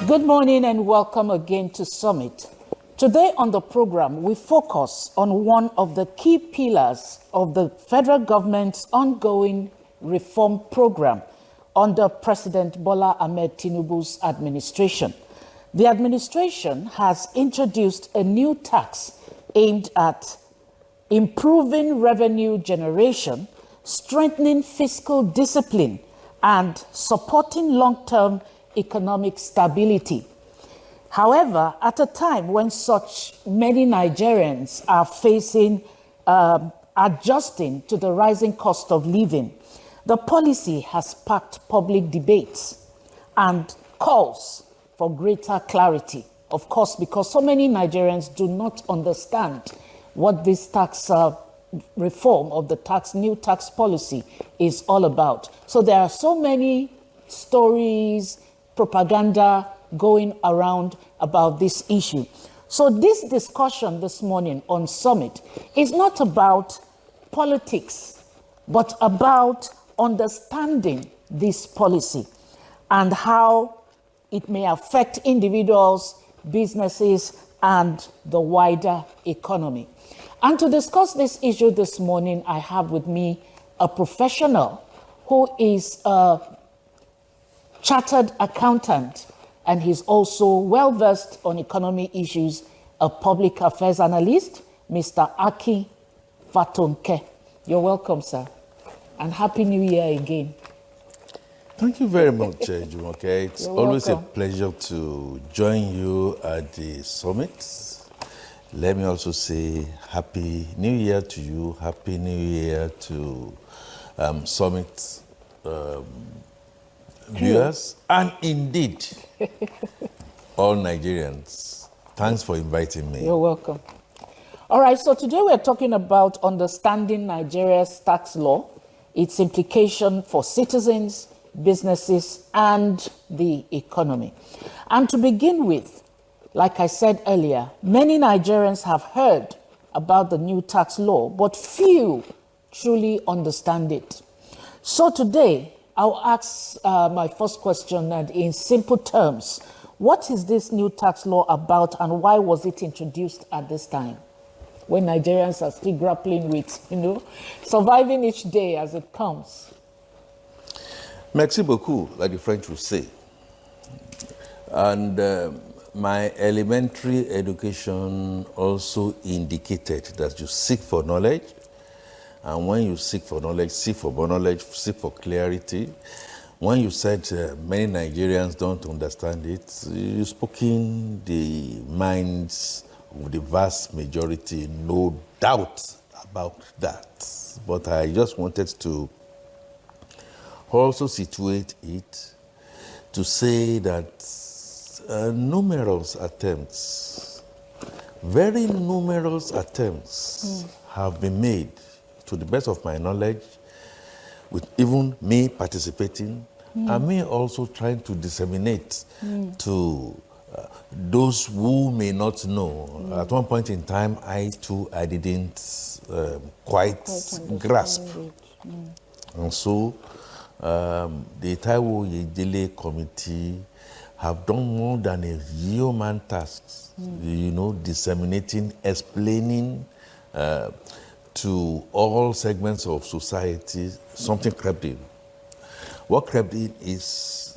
Good morning and welcome again to Summit. Today on the program, we focus on one of the key pillars of the federal government's ongoing reform program under President Bola Ahmed Tinubu's administration. The administration has introduced a new tax aimed at improving revenue generation, strengthening fiscal discipline, and supporting long-term economic stability. However, at a time when such many Nigerians are facing adjusting to the rising cost of living, the policy has sparked public debates and calls for greater clarity. Of course, because so many Nigerians do not understand what this tax reform of the new tax policy is all about. So there are so many stories, propaganda going around about this issue. So this discussion this morning on Summit is not about politics, but about understanding this policy and how it may affect individuals, businesses, and the wider economy. And to discuss this issue this morning, I have with me a professional who is a chartered accountant, and he's also well-versed on economy issues, a public affairs analyst, Mr. Aki Fatonke. You're welcome, sir, and Happy New Year again. Thank you very much, Jumoke. It's You're always welcome. a pleasure to join you at the summit. Let me also say Happy New Year to you, Happy New Year to Summit viewers, and indeed, all Nigerians. Thanks for inviting me. You're welcome. All right, so today we're talking about understanding Nigeria's tax law, its implication for citizens, businesses, and the economy. And to begin with, like I said earlier, many Nigerians have heard about the new tax law, but few truly understand it. So today, I'll ask my first question, and in simple terms, what is this new tax law about and why was it introduced at this time when Nigerians are still grappling with, surviving each day as it comes? Merci beaucoup, like the French would say. And my elementary education also indicated that you seek for knowledge. And when you seek for knowledge, seek for more knowledge, seek for clarity. When you said many Nigerians don't understand it, you spoke in the minds of the vast majority, no doubt about that. But I just wanted to also situate it to say that numerous attempts, very numerous attempts have been made, to the best of my knowledge, with even me participating, and me also trying to disseminate to those who may not know. At one point in time, I didn't quite grasp. And so the Taiwo Yejele Committee have done more than a human task, disseminating, explaining to all segments of society. Something crept in. What crept in is,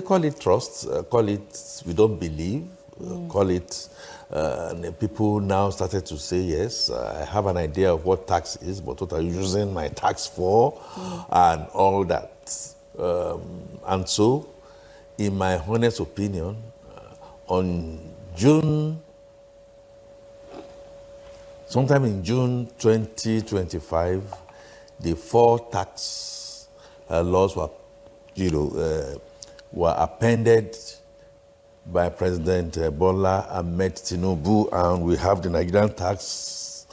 call it trust, call it we don't believe, call it, people now started to say, yes, I have an idea of what tax is, but what are you using my tax for, and all that. And so, in my honest opinion, sometime in June 2025, the 4 tax laws were appended by President Bola Ahmed Tinubu, and we have the Nigerian Tax,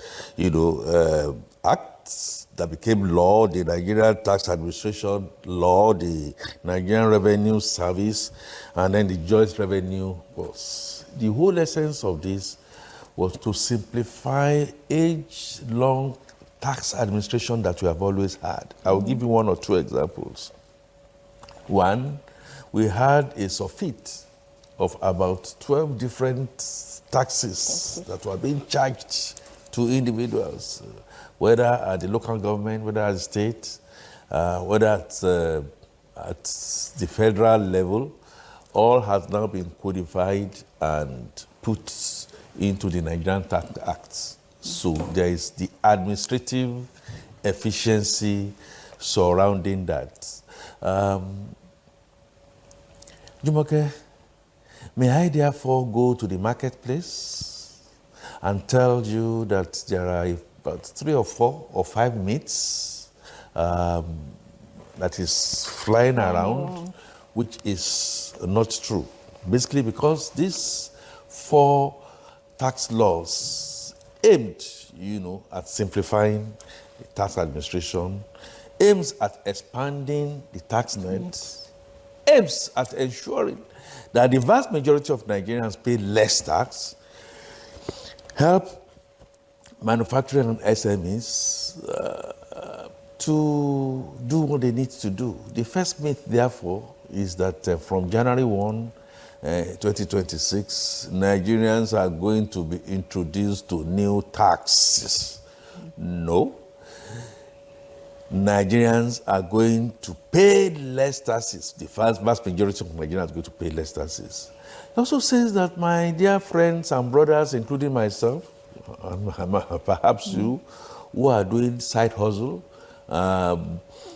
Act that became law, the Nigerian Tax Administration Law, the Nigerian Revenue Service, and then the Joint Revenue Board. The whole essence of this was to simplify age-long tax administration that we have always had. I will give you 1 or 2 examples. One, we had a SOFIT of about 12 different taxes that were being charged to individuals, whether at the local government, whether at the state, whether at the federal level, all has now been codified and put into the Nigerian Tax Act. So there is the administrative efficiency surrounding that. Jumoke, may I therefore go to the marketplace and tell you that there are about 3 or 4 or 5 myths that is flying around, which is not true. Basically because these 4 tax laws aimed, at simplifying the tax administration, aims at expanding the tax net, aims at ensuring that the vast majority of Nigerians pay less tax, help manufacturing and SMEs to do what they need to do. The first myth, therefore, is that from January 1, 2026, Nigerians are going to be introduced to new taxes. No. Nigerians are going to pay less taxes. The vast majority of Nigerians are going to pay less taxes. It also says that my dear friends and brothers, including myself, and perhaps you, who are doing side hustle,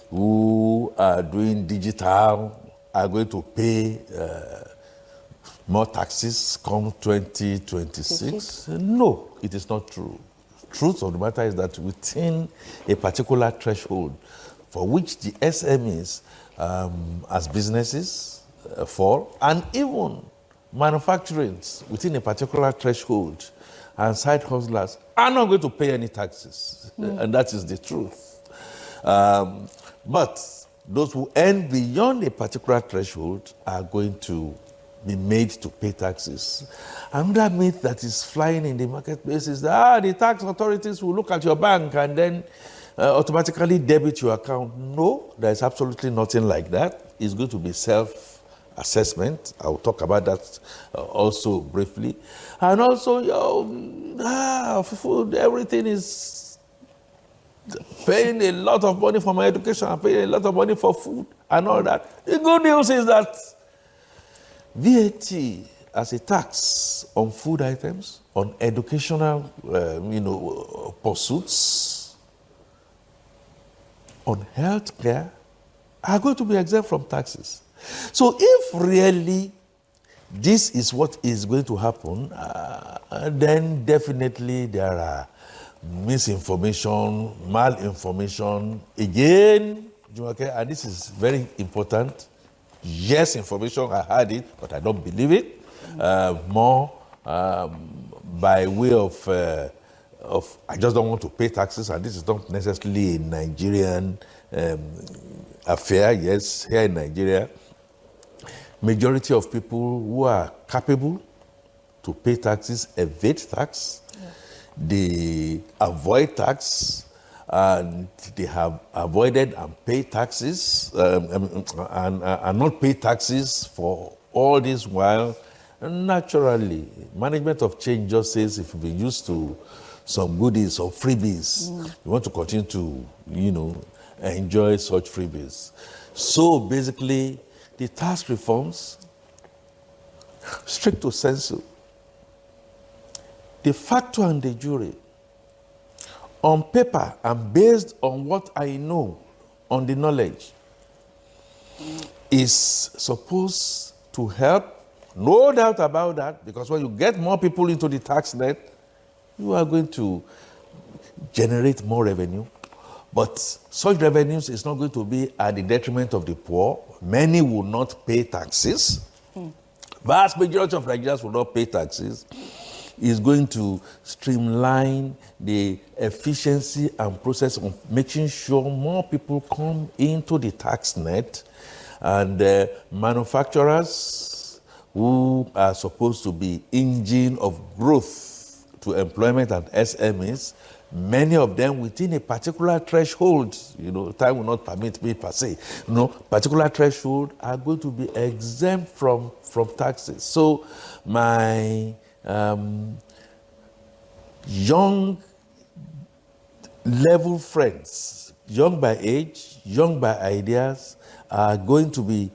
who are doing digital, are going to pay more taxes come 2026. No, it is not true. Truth of the matter is that within a particular threshold for which the SMEs as businesses fall, and even manufacturing within a particular threshold, and side hustlers are not going to pay any taxes. And that is the truth. But those who earn beyond a particular threshold are going to be made to pay taxes. Another myth that is flying in the marketplace is that the tax authorities will look at your bank and then automatically debit your account. No, there is absolutely nothing like that. It's going to be self-assessment. I'll talk about that also briefly. And also, food, everything is paying a lot of money for my education, I'm paying a lot of money for food and all that. The good news is that VAT as a tax on food items, on educational, pursuits, on health care, are going to be exempt from taxes. So if really this is what is going to happen, then definitely there are misinformation, malinformation. Again, and this is very important. Yes, information, I heard it, but I don't believe it. More by way of I just don't want to pay taxes, and this is not necessarily a Nigerian affair. Yes, here in Nigeria, majority of people who are capable to pay taxes evade tax. Yeah. They avoid tax. And they have avoided and paid taxes and not paid taxes for all this while. Naturally, management of change just says if you've been used to some goodies or freebies, you want to continue to, enjoy such freebies. So basically, the tax reforms, stricto sensu, de facto and de jure, on paper and based on what I know, on the knowledge, is supposed to help, no doubt about that, because when you get more people into the tax net, you are going to generate more revenue. But such revenues is not going to be at the detriment of the poor. Many will not pay taxes. Vast majority of Nigerians will not pay taxes. Is going to streamline the efficiency and process of making sure more people come into the tax net, and manufacturers who are supposed to be engine of growth to employment and SMEs Many of them within a particular threshold, time will not permit me per se, particular threshold are going to be exempt from taxes. So my young level friends, young by age, young by ideas, are going to be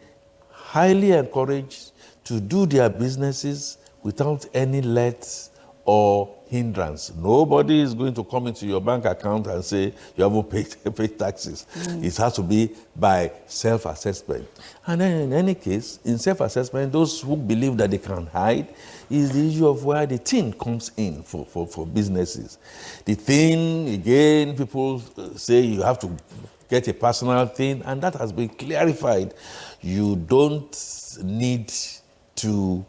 highly encouraged to do their businesses without any let or hindrance. Nobody is going to come into your bank account and say you haven't paid taxes. It has to be by self-assessment. And then in any case, in self-assessment, those who believe that they can hide is the issue of where the thing comes in for businesses. The thing, again, people say you have to get a personal thing, and that has been clarified. You don't need to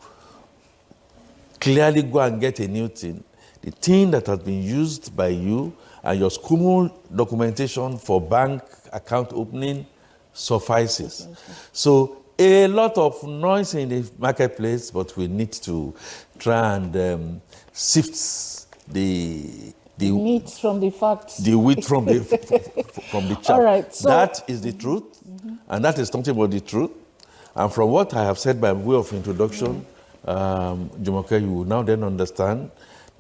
clearly go and get a new thing. The thing that has been used by you and your school documentation for bank account opening suffices. So a lot of noise in the marketplace, but we need to try and sift the meat from the facts. The wheat from the chaff. All right, so that is the truth, and that is nothing but the truth. And from what I have said by way of introduction, Jumoke, you will now then understand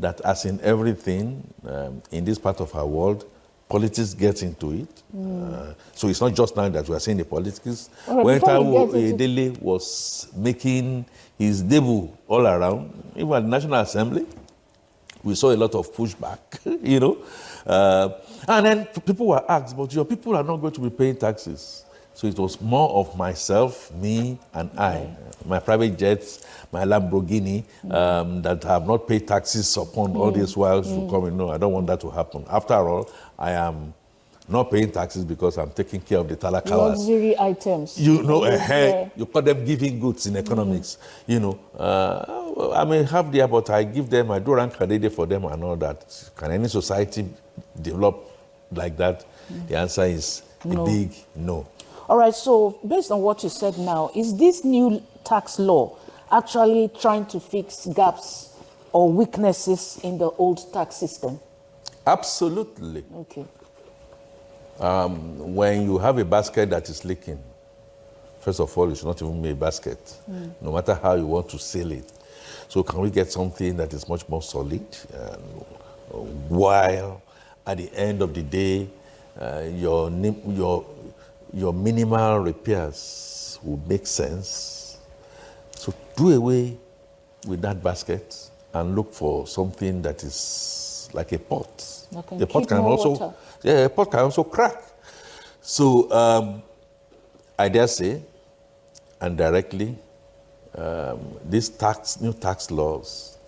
that as in everything in this part of our world, politics gets into it. So it's not just now that we are seeing the politics. Right, when before we Taiwo get into- Oyedele was making his debut all around, even at the National Assembly, we saw a lot of pushback, and then people were asked, but your people are not going to be paying taxes. So it was more of myself, me, and I, my private jets, my Lamborghini, that have not paid taxes upon all these whiles to come in. No, I don't want that to happen. After all, I am not paying taxes because I'm taking care of the talakawas. luxury items. You Yeah. call them giving goods in economics. I may have there, but I give them, I do rank credit for them and all that. Can any society develop like that? The answer is No. a big no. All right, so based on what you said now, is this new tax law actually trying to fix gaps or weaknesses in the old tax system? Absolutely. Okay. When you have a basket that is leaking, first of all, you should not even make a basket, no matter how you want to seal it. So can we get something that is much more solid, while at the end of the day, your minimal repairs will make sense? So do away with that basket and look for something that is like a pot. That can A pot keep can more also, water. a pot can also crack. So I dare say, and directly, this new tax laws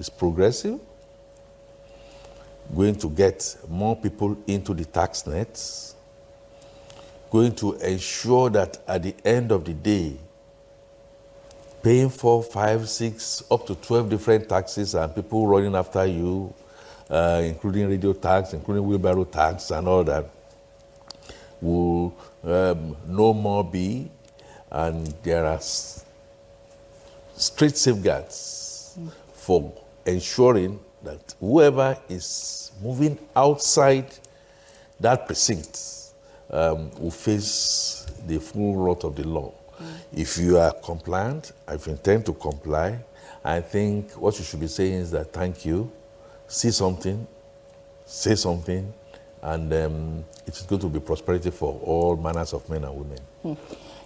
is progressive, going to get more people into the tax nets, going to ensure that at the end of the day, paying 4, 5, 6, up to 12 different taxes and people running after you, including radio tax, including wheelbarrow tax and all that, will no more be, and there are strict safeguards for ensuring that whoever is moving outside that precinct will face the full wrath of the law. If you are compliant, if you intend to comply, I think what you should be saying is that thank you, see something, say something, and it is going to be prosperity for all manners of men and women.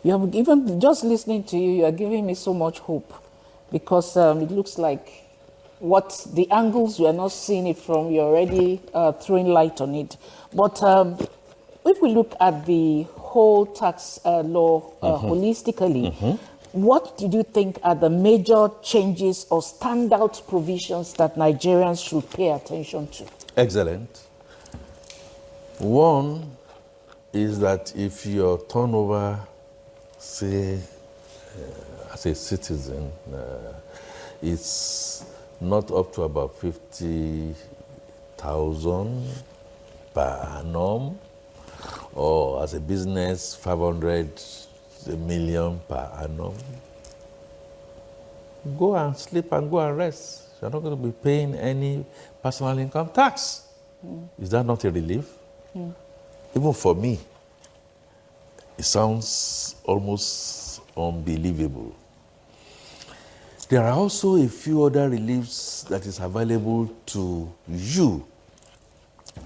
You have given, just listening to you, you are giving me so much hope, because it looks like what the angles we are not seeing it from, you're already throwing light on it. But if we look at the whole tax law holistically, what do you think are the major changes or standout provisions that Nigerians should pay attention to? Excellent. One is that if your turnover, say, as a citizen, it's not up to about 50,000 per annum, or as a business, 500 million per annum, go and sleep and go and rest. You're not going to be paying any personal income tax. Is that not a relief? Even for me, it sounds almost unbelievable. There are also a few other reliefs that is available to you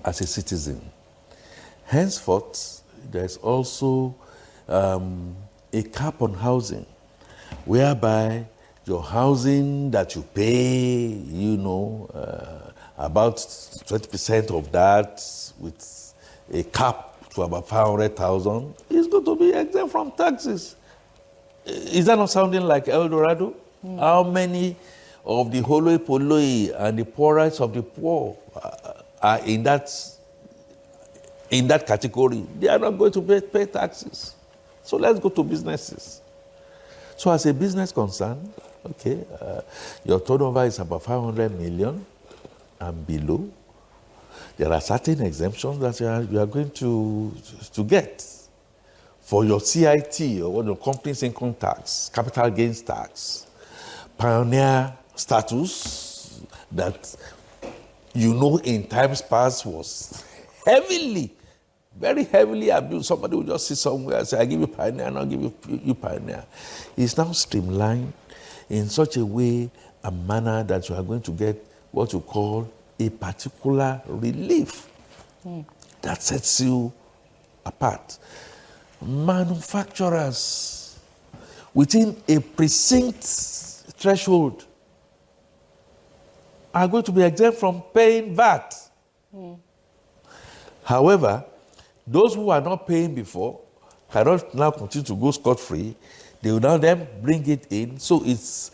as a citizen. Henceforth, there's also a cap on housing, whereby your housing that you pay, about 20% of that with a cap to about 500,000 is going to be exempt from taxes. Is that not sounding like El Dorado? How many of the holoi polloi and the poorest of the poor are in that category? They are not going to pay taxes. So let's go to businesses. So as a business concern, okay, your turnover is about 500 million and below. There are certain exemptions that you are going to get. For your CIT, or your company's income tax, capital gains tax, pioneer status that in times past was very heavily abused. Somebody will just sit somewhere and say, I give you pioneer, and I'll give you pioneer. It's now streamlined in such a way and manner that you are going to get what you call a particular relief that sets you apart. Manufacturers within a precinct threshold are going to be exempt from paying VAT. However, those who are not paying before cannot now continue to go scot-free. They will now then bring it in. So it's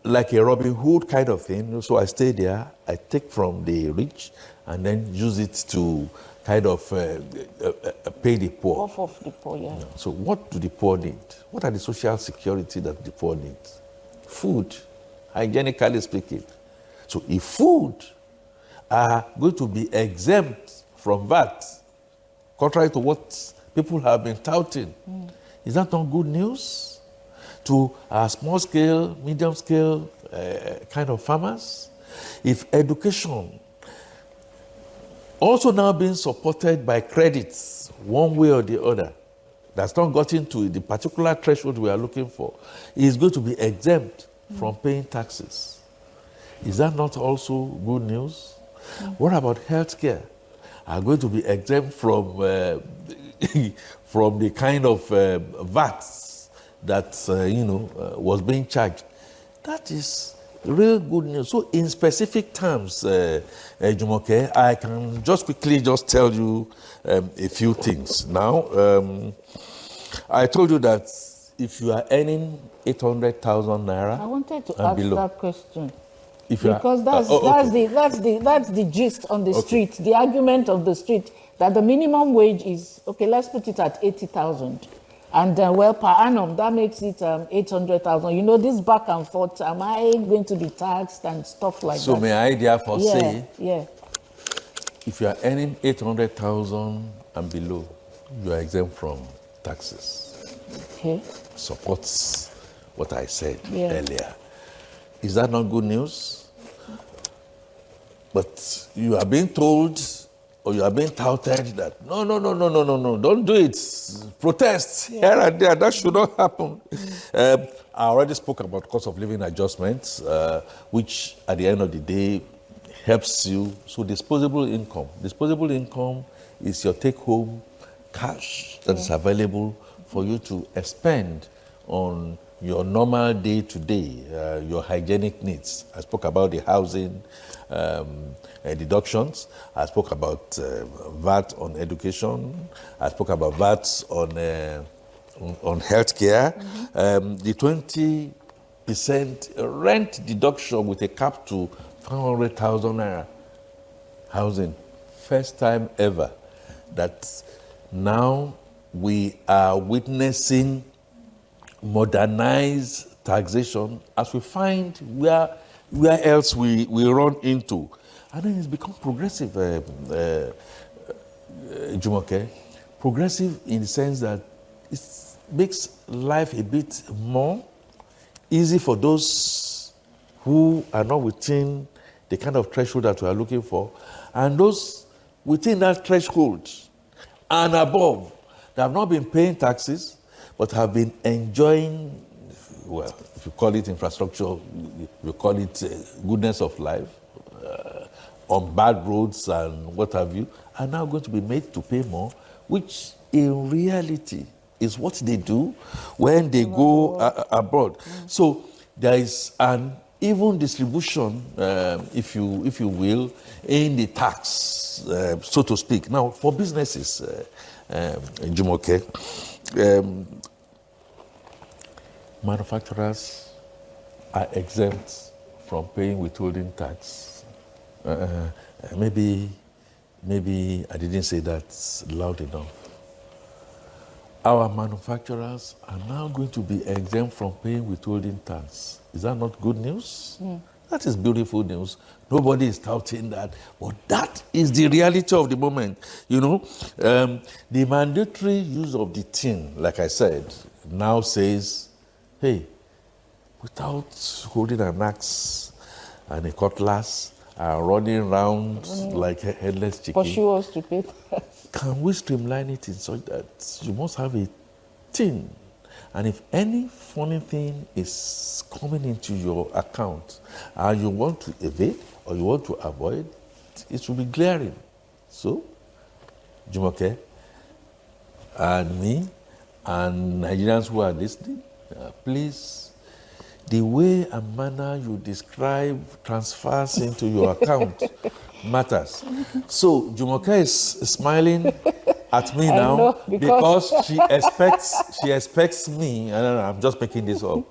like a Robin Hood kind of thing. So I stay there, I take from the rich and then use it to kind of pay the poor. Off of the poor, yeah. So what do the poor need? What are the social security that the poor need? Food, hygienically speaking. So if food are going to be exempt from VAT, contrary to what people have been touting, is that not good news to our small scale, medium scale kind of farmers? If education also now being supported by credits one way or the other, that's not gotten to the particular threshold we are looking for, is going to be exempt from paying taxes. Is that not also good news? What about healthcare? Are going to be exempt from from the kind of VATs that was being charged? That is real good news. So in specific terms, Jumoke, I can just quickly tell you a few things. Now, I told you that if you are earning 800,000 naira, I wanted to ask below, that question. if you Because okay. that's the gist on the street, the argument of the street, that the minimum wage is, okay, let's put it at 80,000. And well, per annum, that makes it 800,000. This back and forth, am I going to be taxed and stuff like that? So may I therefore say, yeah. if you are earning 800,000 and below, you are exempt from taxes. Okay. Supports what I said Yeah. earlier. Is that not good news? But you are being told, or you are being touted that, no, don't do it. Protest here and there. That should not happen. I already spoke about cost of living adjustments, which at the end of the day helps you. So disposable income. Disposable income is your take-home cash that is available for you to expend on your normal day-to-day, your hygienic needs. I spoke about the housing deductions. I spoke about VAT on education. I spoke about VAT on healthcare. The 20% rent deduction with a cap to 500,000 naira housing. First time ever that now we are witnessing modernized taxation as we find where else we run into. And then it's become progressive, Jumoke. Progressive in the sense that it makes life a bit more easy for those who are not within the kind of threshold that we are looking for, and those within that threshold and above that have not been paying taxes but have been enjoying, well, if you call it infrastructure, you call it goodness of life, on bad roads and what have you, are now going to be made to pay more, which in reality is what they do when they go abroad. So there is an even distribution, if you will, in the tax, so to speak. Now, for businesses, Jumoke, manufacturers are exempt from paying withholding tax. Maybe I didn't say that loud enough. Our manufacturers are now going to be exempt from paying withholding tax. Is that not good news? That is beautiful news. Nobody is touting that, but that is the reality of the moment. You know, the mandatory use of the tin, like I said, now says, hey, without holding an axe and a cutlass and running around like a headless chicken, Pursue us to pay tax. can we streamline it in such that you must have a tin? And if any funny thing is coming into your account and you want to evade or you want to avoid, it will be glaring. So, Jumoke and me and Nigerians who are listening, please, the way and manner you describe transfers into your account matters. So Jumoke is smiling at me now know, because she expects me. I don't know, I'm just making this up.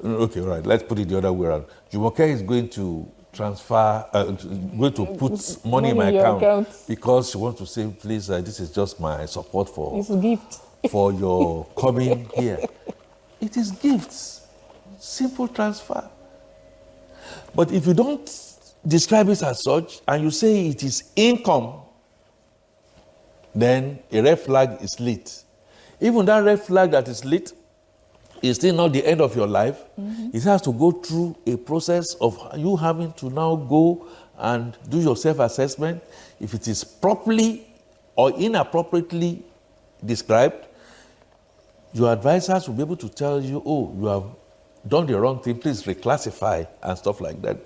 Okay, right. Let's put it the other way around. Jumoke is going to transfer, going to put money in my your account. because she wants to say, please, this is just my support for It's a gift. for your coming here. It is gifts, simple transfer. But if you don't describe it as such and you say it is income, then a red flag is lit. Even that red flag that is lit is still not the end of your life. It has to go through a process of you having to now go and do your self-assessment. If it is properly or inappropriately described, your advisors will be able to tell you, oh, you have done the wrong thing, please reclassify and stuff like that.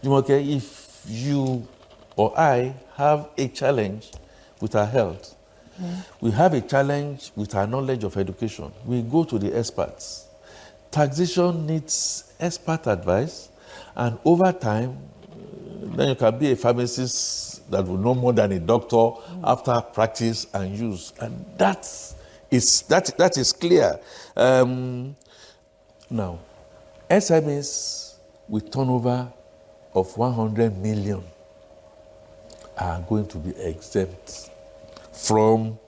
Jumoke, if you or I have a challenge with our health, we have a challenge with our knowledge of education, we go to the experts. Taxation needs expert advice, and over time, then you can be a pharmacist that will know more than a doctor after practice and use, and that is clear. Now, SMEs with turnover of 100 million are going to be exempt from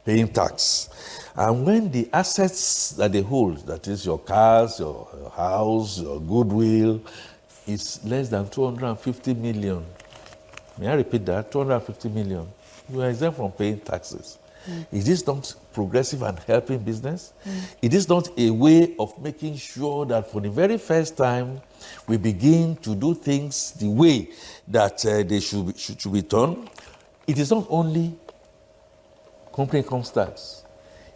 paying tax. And when the assets that they hold, that is your cars, your house, your goodwill, is less than 250 million, may I repeat that? 250 million, you are exempt from paying taxes. Is this not progressive and helping business? It is not a way of making sure that for the very first time we begin to do things the way that they should be done. It is not only company income tax.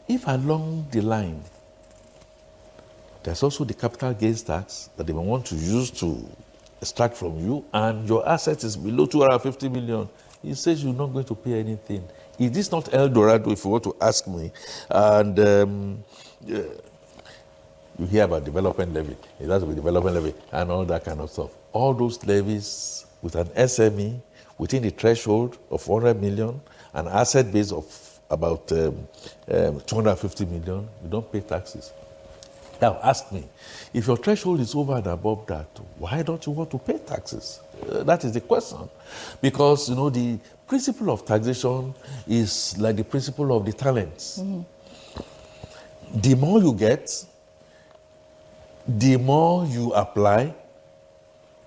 If along the line there's also the capital gains tax that they may want to use to extract from you, and your asset is below 250 million, it says you're not going to pay anything. Is this not El Dorado, if you want to ask me? And you hear about development levy. It has to be development levy and all that kind of stuff. All those levies with an SME within the threshold of 100 million, an asset base of about 250 million, you don't pay taxes. Now ask me, if your threshold is over and above that, why don't you want to pay taxes? That is the question. Because, you know, the principle of taxation is like the principle of the talents. The more you get, the more you apply,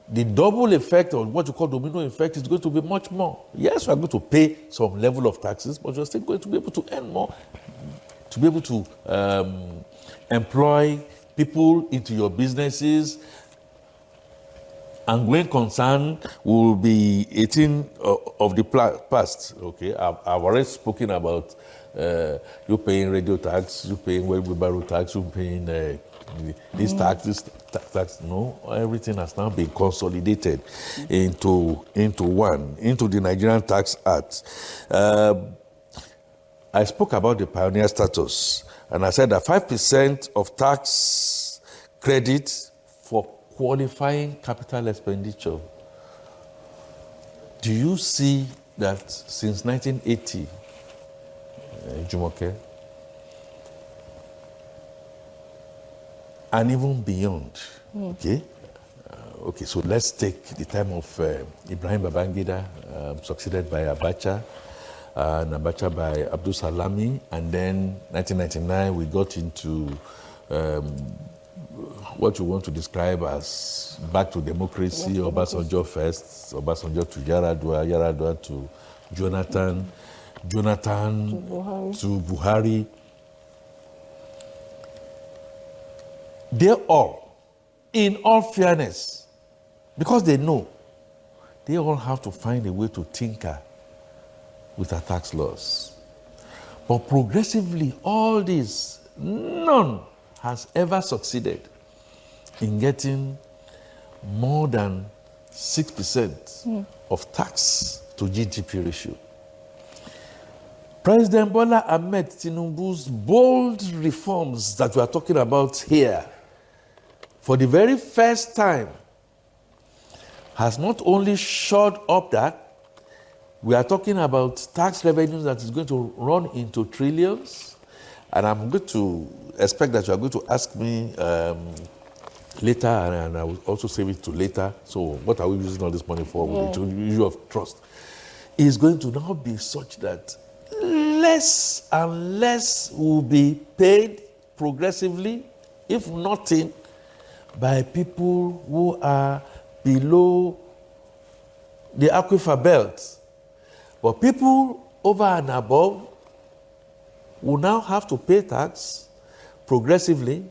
the double effect, or what you call domino effect, is going to be much more. Yes, you are going to pay some level of taxes, but you're still going to be able to earn more, to be able to employ people into your businesses. And going concern will be 18 of the past. Okay, I've already spoken about you paying radio tax, you paying wheelbarrow tax, you paying this tax, this tax. No, everything has now been consolidated into the Nigerian Tax Act. I spoke about the pioneer status, and I said that 5% of tax credit for qualifying capital expenditure. Do you see that since 1980, Jumoke, and even beyond, okay? Okay, so let's take the time of Ibrahim Babangida, succeeded by Abacha, and Abacha by Abdul Salami, and then 1999 we got into what you want to describe as back to democracy, Obasanjo first, Obasanjo to Yaradua, Yaradua to Jonathan to Buhari. They all, in all fairness, because they know, they all have to find a way to tinker with our tax laws. But progressively, all this, none has ever succeeded in getting more than 6% of tax to GDP ratio. President Bola Ahmed Tinubu's bold reforms that we are talking about here, for the very first time, has not only shored up that, we are talking about tax revenues that is going to run into trillions, and I'm going to expect that you are going to ask me later, and I will also save it to later. So what are we using all this money for? With the issue of trust is going to now be such that less and less will be paid progressively, if nothing, by people who are below the aquifer belt. But people over and above will now have to pay tax progressively.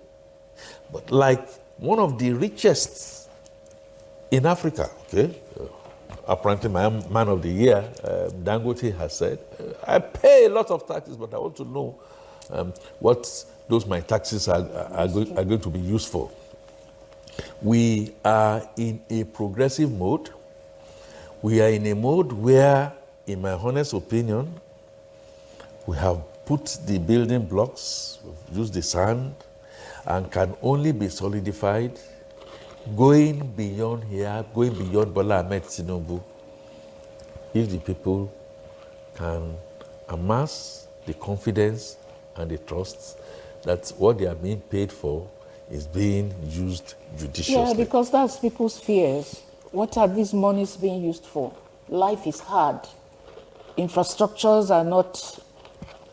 But like one of the richest in Africa, okay, apparently my man of the year, Dangote has said, I pay a lot of taxes, but I want to know what those my taxes are going to be used for. We are in a progressive mode. We are in a mode where, in my honest opinion, we have put the building blocks, used the sand, and can only be solidified going beyond here, going beyond Bola Ahmed Tinubu, if the people can amass the confidence and the trust that what they are being paid for is being used judiciously. Yeah, because that's people's fears. What are these monies being used for? Life is hard. Infrastructures are not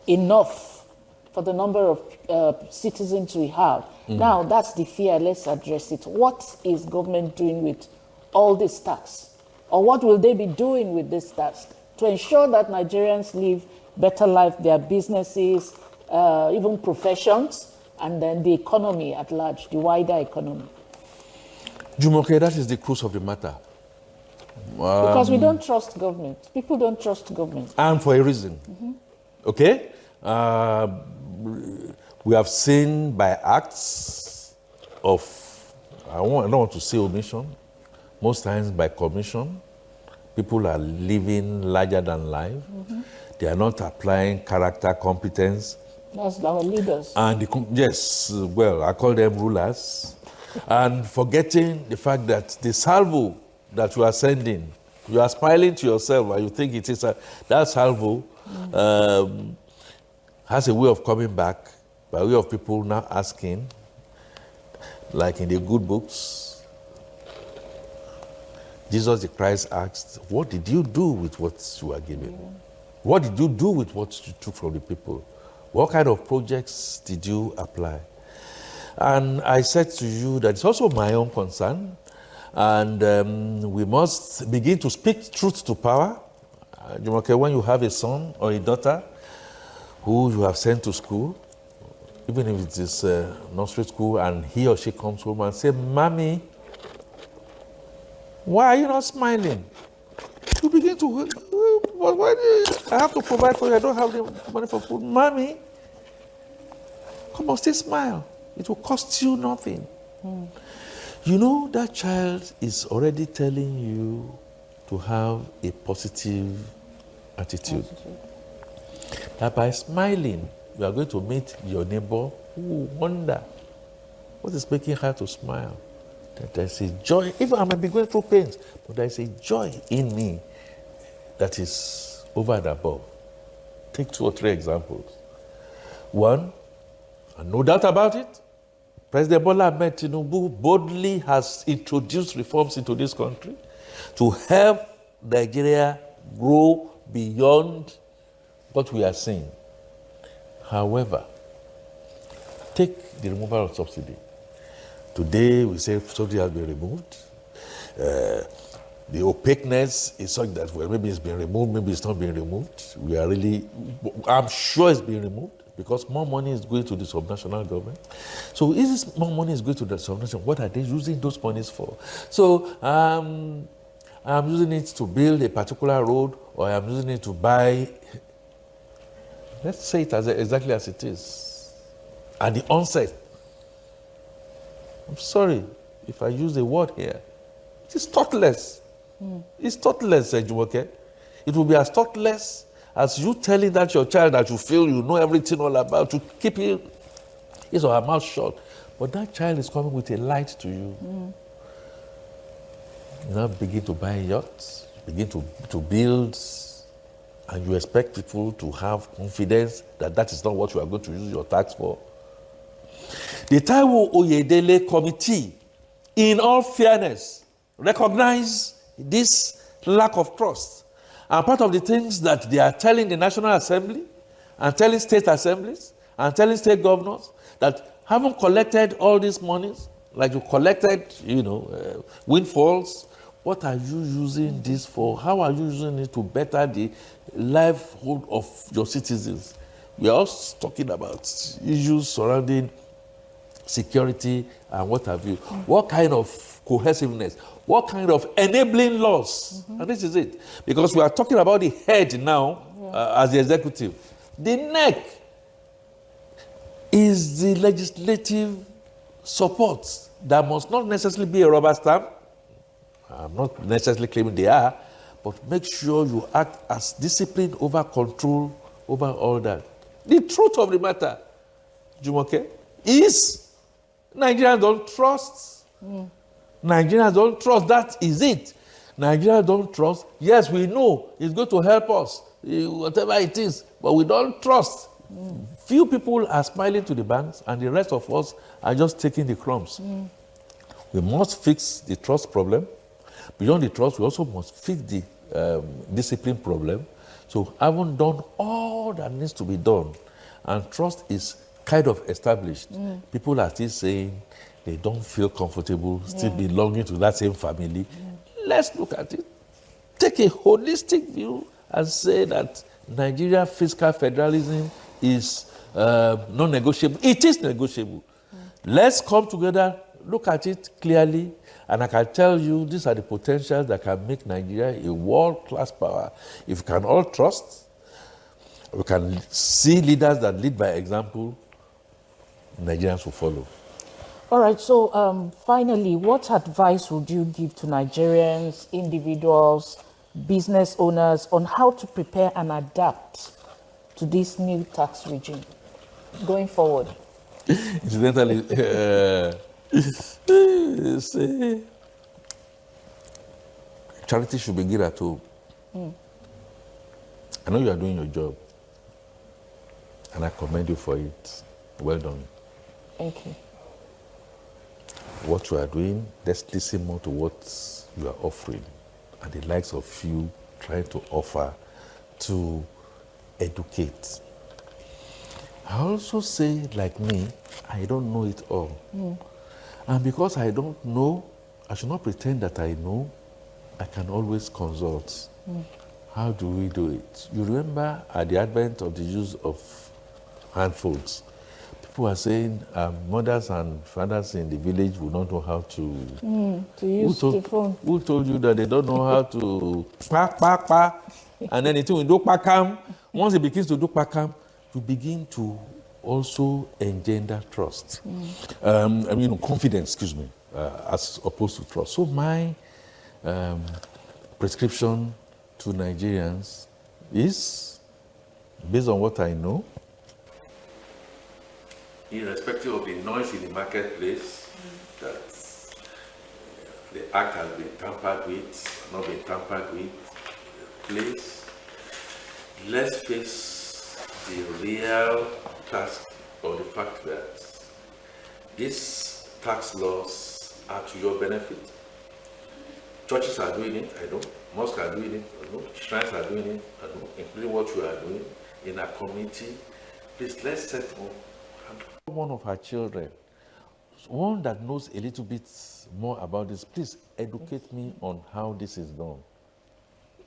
enough for the number of citizens we have. Now, that's the fear. Let's address it. What is government doing with all this tax? Or what will they be doing with this tax to ensure that Nigerians live better life, their businesses, even professions, and then the economy at large, the wider economy? Jumoke, that is the crux of the matter. Because we don't trust government. People don't trust government. And for a reason. Okay? We have seen by acts of, I don't want to say omission, most times by commission, people are living larger than life. They are not applying character competence. That's our leaders. And yes, well, I call them rulers. And forgetting the fact that the salvo that you are sending, you are smiling to yourself and you think it is that salvo has a way of coming back by way of people now asking, like in the good books, Jesus the Christ asked, what did you do with what you are given? What did you do with what you took from the people? What kind of projects did you apply? And I said to you that it's also my own concern, and we must begin to speak truth to power. Jumoke, when you have a son or a daughter who you have sent to school, even if it is nursery school, and he or she comes home and say, Mommy, Why are you not smiling? You begin to, why do I have to provide for you? I don't have the money for food. Mommy, come on, still smile. It will cost you nothing. You know, that child is already telling you to have a positive attitude. That by smiling, you are going to meet your neighbor who will wonder what is making her to smile. That there's a joy, even I may be going through pains, but there's a joy in me that is over and above. Take 2 or 3 examples. One, and no doubt about it, President Bola Ahmed Tinubu boldly has introduced reforms into this country to help Nigeria grow beyond what we are seeing. However, take the removal of subsidy. Today, we say subsidy has been removed. The opaqueness is such that, well, maybe it's been removed, maybe it's not being removed. I'm sure it's being removed because more money is going to the subnational government. So if this more money is going to the subnational, what are they using those monies for? So I'm using it to build a particular road, or I'm using it to buy. Let's say it exactly as it is. At the onset, I'm sorry if I use the word here, it is thoughtless. It's thoughtless, Jumoke. It will be as thoughtless as you telling that your child that you feel you know everything all about, to keep his or her mouth shut. But that child is coming with a light to you. You now begin to buy yachts, begin to build, and you expect people to have confidence that that is not what you are going to use your tax for. The Taiwo Oyedele Committee, in all fairness, recognize this lack of trust. And part of the things that they are telling the National Assembly and telling state assemblies and telling state governors that having collected all these monies, like you collected, windfalls, what are you using this for? How are you using it to better the livelihood of your citizens? We are also talking about issues surrounding security and what have you. What kind of cohesiveness? What kind of enabling laws? And this is it. Because we are talking about the head now as the executive. The neck is the legislative support that must not necessarily be a rubber stamp. I'm not necessarily claiming they are, but make sure you act as discipline over control over all that. The truth of the matter, Jumoke, is Nigerians don't trust. Nigerians don't trust. That is it. Nigerians don't trust. Yes, we know it's going to help us, whatever it is, but we don't trust. Few people are smiling to the banks, and the rest of us are just taking the crumbs. We must fix the trust problem. Beyond the trust, we also must fix the discipline problem. So, having done all that needs to be done, and trust is kind of established, people are still saying they don't feel comfortable still belonging to that same family. Let's look at it. Take a holistic view and say that Nigeria fiscal federalism is non-negotiable. It is negotiable. Let's come together, look at it clearly, and I can tell you these are the potentials that can make Nigeria a world-class power. If we can all trust, we can see leaders that lead by example, Nigerians will follow. All right, so finally, what advice would you give to Nigerians, individuals, business owners on how to prepare and adapt to this new tax regime going forward? Incidentally, charity should begin at home. I know you are doing your job, and I commend you for it. Well done. Thank you. What you are doing, let's listen more to what you are offering, and the likes of you trying to offer to educate. I also say, like me, I don't know it all. And because I don't know, I should not pretend that I know. I can always consult. How do we do it? You remember at the advent of the use of handphones, People are saying mothers and fathers in the village will not know how to use the phone. Who told you that they don't know how to pa? And then the thing will do pakam. Once it begins to do pakam, you begin to also engender trust. Confidence, as opposed to trust. So my prescription to Nigerians is, based on what I know, irrespective of the noise in the marketplace, that the act has been tampered with, not been tampered with, please, let's face the real task or the fact that these tax laws are to your benefit. Churches are doing it, I know. Mosques are doing it, I know. Shrines are doing it, I know. Including what you are doing in our community. Please, let's set up one of our children, one that knows a little bit more about this. Please educate me on how this is done.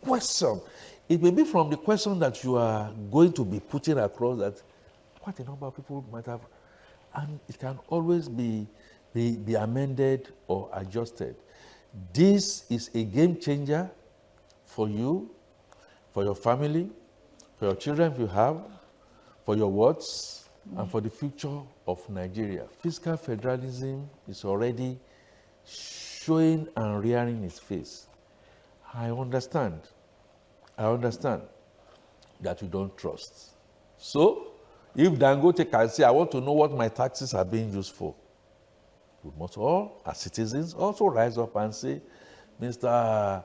Question. It may be from the question that you are going to be putting across that quite a number of people might have, and it can always be amended or adjusted. This is a game changer for you, for your family, for your children if you have, for your wards, and for the future of Nigeria. Fiscal federalism is already showing and rearing its face. I understand that you don't trust. So, if Dangote can say, I want to know what my taxes are being used for, we must all, as citizens, also rise up and say, Mr.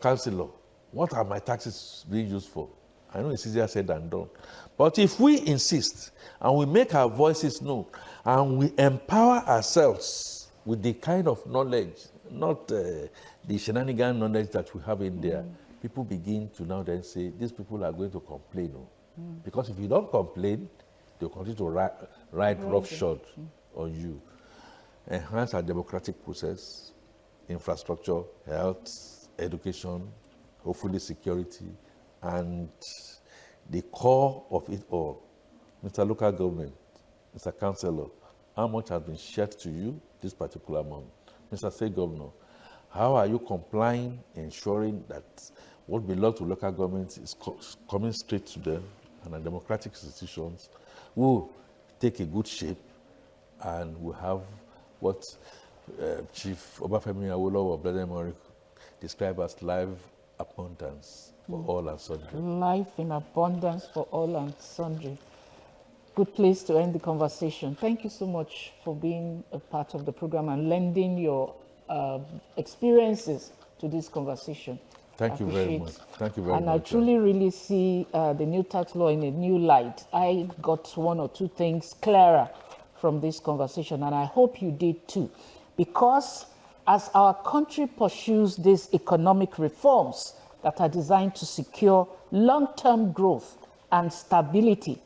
Councillor, what are my taxes being used for? I know it's easier said than done. But if we insist and we make our voices known and we empower ourselves with the kind of knowledge, not the shenanigan knowledge that we have in there, people begin to now then say, these people are going to complain. Because if you don't complain, they'll continue to write roughshod on you. Enhance our democratic process, infrastructure, health, education, hopefully security, and the core of it all, Mr. Local Government, Mr. Councillor, how much has been shared to you this particular month? Mr. State Governor, how are you complying, ensuring that what belongs to local governments is coming straight to them, and our democratic institutions will take a good shape, and will have what Chief Obafemi Awolowo of Blessed Memory described as life abundance for all and sundry. Life in abundance for all and sundry. Good place to end the conversation. Thank you so much for being a part of the program and lending your experiences to this conversation. Thank you very much. Thank you very much. And I truly, really see the new tax law in a new light. I got one or two things clearer from this conversation, and I hope you did too. Because as our country pursues these economic reforms that are designed to secure long-term growth and stability,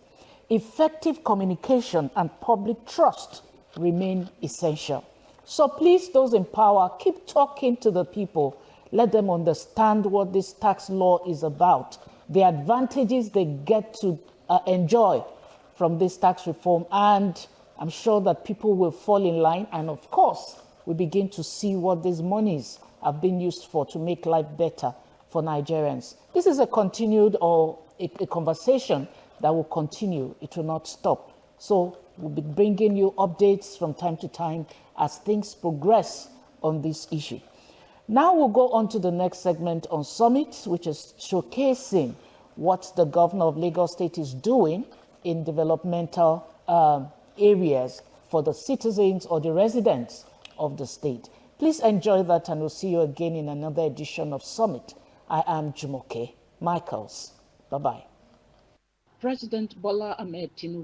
effective communication and public trust remain essential. So please, those in power, keep talking to the people. Let them understand what this tax law is about, the advantages they get to enjoy from this tax reform. And I'm sure that people will fall in line. And of course, we begin to see what these monies have been used for to make life better for Nigerians. This is a continued or a conversation that will continue. It will not stop. So we'll be bringing you updates from time to time as things progress on this issue. Now we'll go on to the next segment on Summit, which is showcasing what the governor of Lagos State is doing in developmental areas for the citizens or the residents of the state. Please enjoy that, and we'll see you again in another edition of Summit. I am Jumoke Michaels. Bye-bye. President Bola Ahmed Tinubu